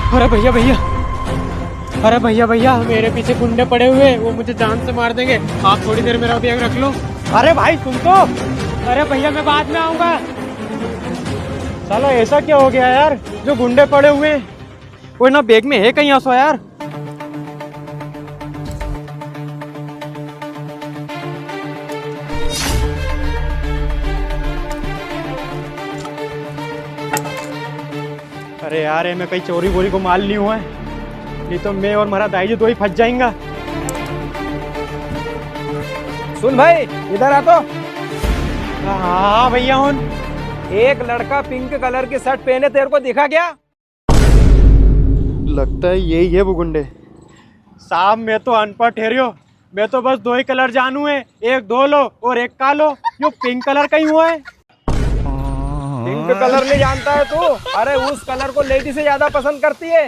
अरे भैया भैया, अरे भैया भैया, मेरे पीछे गुंडे पड़े हुए, वो मुझे जान से मार देंगे। आप थोड़ी देर मेरा बैग रख लो। अरे भाई सुन तो। अरे भैया मैं बाद में आऊंगा। साला ऐसा क्या हो गया यार, जो गुंडे पड़े हुए हैं वो ना बैग में है कहीं ऐसा यार। अरे यार मैं कहीं चोरी वोरी को माल नहीं हुआ है, नहीं तो मैं और मेरा दाई जी दो ही फंस जाएंगा। सुन भाई, इधर आ तो। हाँ भैया हूँ। एक लड़का पिंक कलर की शर्ट पहने तेरे को दिखा क्या? लगता है यही है वो गुंडे। साहब मैं तो अनपढ़ ठहरियो, मैं तो बस दो ही कलर जानू है, एक धो लो और एक कालो। यो पिंक कलर का ही हुआ है। पिंक कलर नहीं जानता है तू? अरे उस कलर को लेडी से ज्यादा पसंद करती है।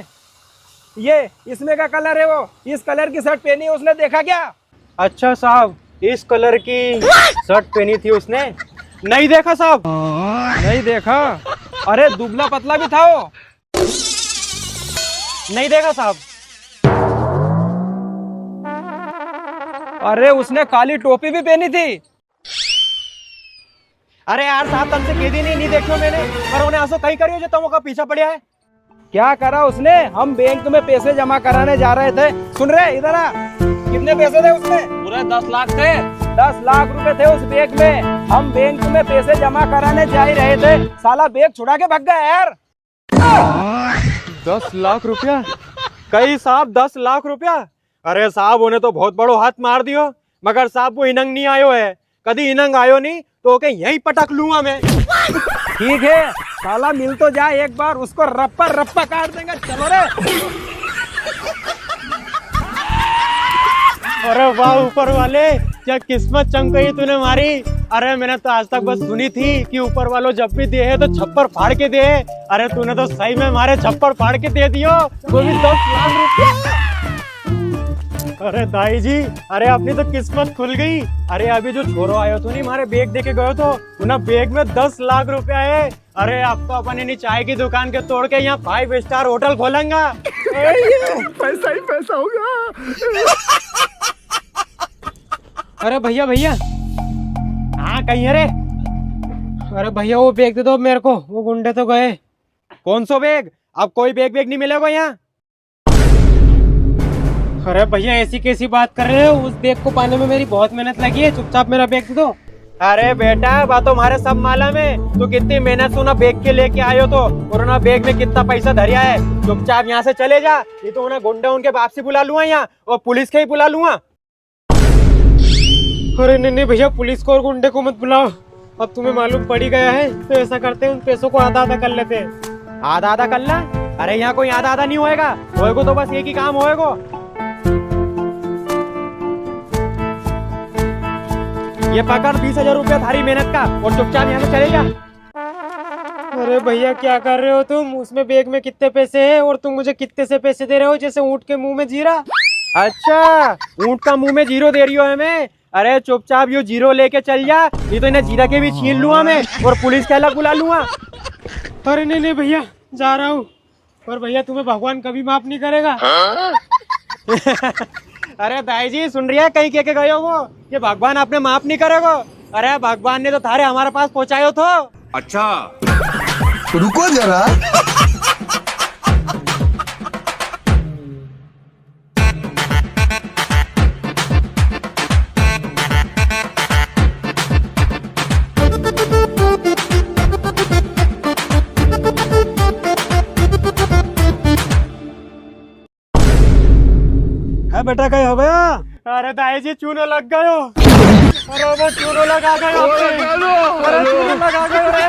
ये इसमें का कलर है, वो इस कलर की शर्ट पहनी है, उसने देखा क्या? अच्छा साहब, इस कलर की शर्ट पहनी थी उसने? नहीं देखा साहब। नहीं देखा? अरे दुबला पतला भी था वो। नहीं देखा साहब। अरे उसने काली टोपी भी पहनी थी। अरे यार साहब तुमसे कह दी नहीं देखो मैंने, पर उन्हें ऐसा कहीं करियो जो तुमको का पीछा पड़ा है। क्या करा उसने? हम बैंक में पैसे जमा कराने जा रहे थे। सुन रहे, इधर आ। कितने पैसे थे उसने? पूरे 10 लाख थे। 10 लाख रुपए थे उस बैग में। हम बैंक में पैसे जमा कराने जा ही रहे थे, साला बैग छुड़ा के भाग गया यार। 10 लाख रुपया? कई साहब 10 लाख रुपया? अरे साहब उन्हें तो बहुत बड़ो हाथ मार दियो, मगर साहब वो इनंग नहीं आयो है। कभी इनंग आयो नहीं तो ओके यही पटक लूंगा मैं। ठीक है, साला मिल तो जाए एक बार, उसको रप्पा रप्पा काट देंगे। चलो रे। अरे वाह ऊपर वाले, क्या किस्मत चमकाई तूने मारी। अरे मैंने तो आज तक बस सुनी थी कि ऊपर वालों जब भी दे है तो छप्पर फाड़ के दे। अरे तूने तो सही में मारे छप्पर फाड़ के दे दियो, वो भी 10 लाख रुपया। अरे दाई जी, अरे अपनी तो किस्मत खुल गई। अरे अभी जो छोरो आयो तो नहीं हमारे बैग देके गयो तो उन्हें बैग में 10 लाख रुपया है। अरे अब तो अपन इन्हीं चाय की दुकान के तोड़ के यहाँ 5 स्टार होटल खोलेंगा। पैसा ही पैसा होगा। अरे भैया भैया, हाँ कहीं है रे? अरे भैया वो बैग दे दो मेरे को, वो गुंडे तो गए। कौन सा बैग? अब कोई बैग नहीं मिलेगा यहाँ। अरे भैया ऐसी कैसी बात कर रहे हो, उस बैग को पाने में मेरी बहुत मेहनत लगी है, चुपचाप मेरा बैग दे दो। अरे बेटा बात तो हमारे सब मालूम है, तू कितनी मेहनत से ना बैग के लेके आयो तो, और ना बैग में कितना पैसा धरिया है। चुपचाप यहाँ से चले जा, ये तो उन्हें गुंडा उनके बाप से बुला लूंगा यहाँ, और पुलिस के ही बुला लूंगा। अरे नहीं भैया, पुलिस को और गुंडे को मत बुलाओ, अब तुम्हें मालूम पड़ ही गया है। तो ऐसा करते हैं, उन पैसों को आधा आधा कर लेते हैं। आधा आधा कर ला? अरे यहाँ कोई आधा आधा नहीं होएगा, होएगा तो बस एक ही काम होएगा। ये पकड़ 20,000 रुपया थारी मेहनत का, और चुपचाप यहाँ से चले जा। अरे भैया क्या कर रहे हो तुम? उसमें बैग में कितने पैसे हैं और तुम मुझे कितने से पैसे दे रहे हो? जैसे ऊंट के मुंह में जीरा। अच्छा ऊंट का मुंह में जीरो दे रही हो हमें? अरे चुपचाप यो जीरो लेके चल जा, नहीं तो इन्हें जीरा के भी छीन लूंगा मैं और पुलिस के अलग बुला लूंगा। अरे नहीं भैया जा रहा हूँ, पर भैया तुम्हें भगवान कभी माफ नहीं करेगा। अरे दाई जी सुन रही है, कहीं कह के गए हो वो ये भगवान आपने माफ नहीं करेगा। अरे भगवान ने तो थारे हमारे पास पहुंचायो तो। अच्छा रुको जरा। बेटा कहीं हो गया? अरे दाई जी चूनो लग गयो। अरे वो चूनो लगा गयो। अरे चूनो लगा गयो रे।